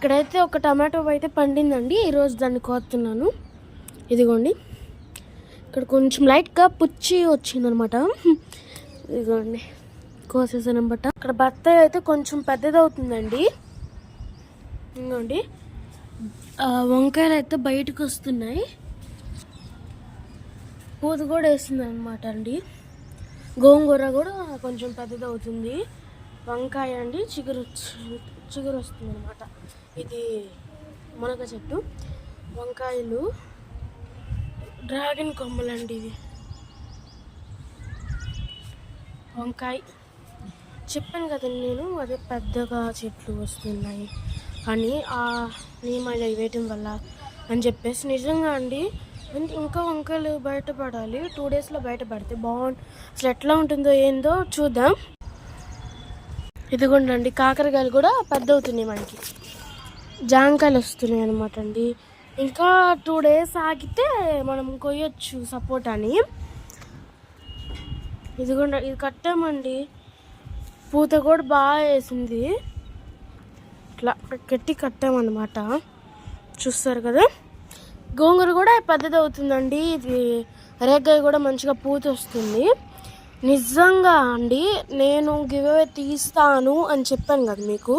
ఇక్కడైతే ఒక టమాటో అయితే పండిందండి. ఈరోజు దాన్ని కోస్తున్నాను. ఇదిగోండి, ఇక్కడ కొంచెం లైట్గా పుచ్చి వచ్చిందనమాట. ఇదిగోండి, కోసేసాను అనమాట. ఇక్కడ బత్తాయి అయితే కొంచెం పెద్దదవుతుందండి. ఇదిగోండి, వంకాయలు అయితే బయటకు వస్తున్నాయి. పూత కూడా వేస్తుంది అనమాట అండి. గోంగూర కూడా కొంచెం పెద్దదవుతుంది. వంకాయ అండి చిగురు వస్తుంది అనమాట. ఇది మునగ చెట్టు. వంకాయలు డ్రాగన్ కొమ్మలండి. ఇవి వంకాయ చెప్పాను కదండి నేను, అదే పెద్దగా చెట్లు వస్తున్నాయి కానీ ఆ నీమలు వేయటం వల్ల అని చెప్పేసి. నిజంగా అండి, ఇంకా వంకాయలు బయటపడాలి. 2 డేస్లో బయటపడితే అసలు ఎట్లా ఉంటుందో ఏందో చూద్దాం. ఇదిగోండి, కాకరకాయలు కూడా పెద్ద అవుతున్నాయి. మనకి జాంకాయలు వస్తున్నాయి అనమాట అండి. ఇంకా 2 డేస్ ఆగితే మనం కొయ్యొచ్చు సపోటాని. ఇదిగోండి, ఇది కట్టామండి. పూత కూడా బాగా వేసింది. ఇట్లా గట్టి కట్టామన్నమాట. చూస్తారు కదా, గోంగూర కూడా పెద్దది అవుతుందండి. ఇది రేగాయ కూడా మంచిగా పూత వస్తుంది. నిజంగా అండి, నేను గివ్ అవే తీస్తాను అని చెప్పాను కదా మీకు.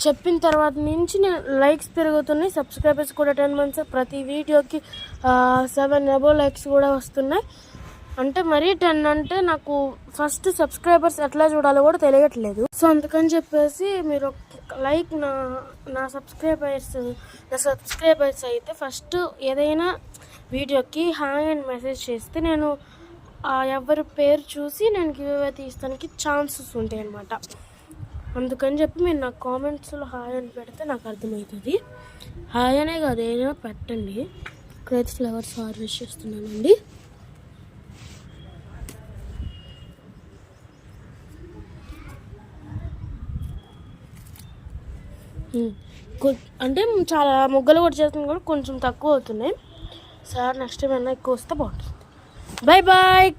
చెప్పిన తర్వాత నుంచి నేను లైక్స్ పెరుగుతున్నాయి, సబ్స్క్రైబర్స్ కూడా 10 months. ప్రతి వీడియోకి 7 above లైక్స్ కూడా వస్తున్నాయి. అంటే మరీ 10 అంటే నాకు ఫస్ట్ సబ్స్క్రైబర్స్ ఎట్లా చూడాలో కూడా తెలియట్లేదు. సో అందుకని చెప్పేసి మీరు లైక్ నా సబ్స్క్రైబర్స్ అయితే ఫస్ట్ ఏదైనా వీడియోకి హాయ్ అని మెసేజ్ చేస్తే నేను ఎవరి పేరు చూసి నేను గివ్ అవే తీస్తానికి ఛాన్సెస్ ఉంటాయి అన్నమాట. అందుకని చెప్పి మీరు నాకు కామెంట్స్లో హాయ్ అని పెడితే నాకు అర్థమవుతుంది. హాయ్ అనే కాదు, ఏదైనా పెట్టండి. ఇక్కడైతే ఫ్లవర్స్ హార్వెస్ట్ చేస్తున్నానండి. అంటే చాలా మొగ్గలు కూడా చేస్తుంది కూడా కొంచెం తక్కువ అవుతున్నాయి. సార్ నెక్స్ట్ టైం ఎక్కువ వస్తే బాగుంటుంది. Bye bye.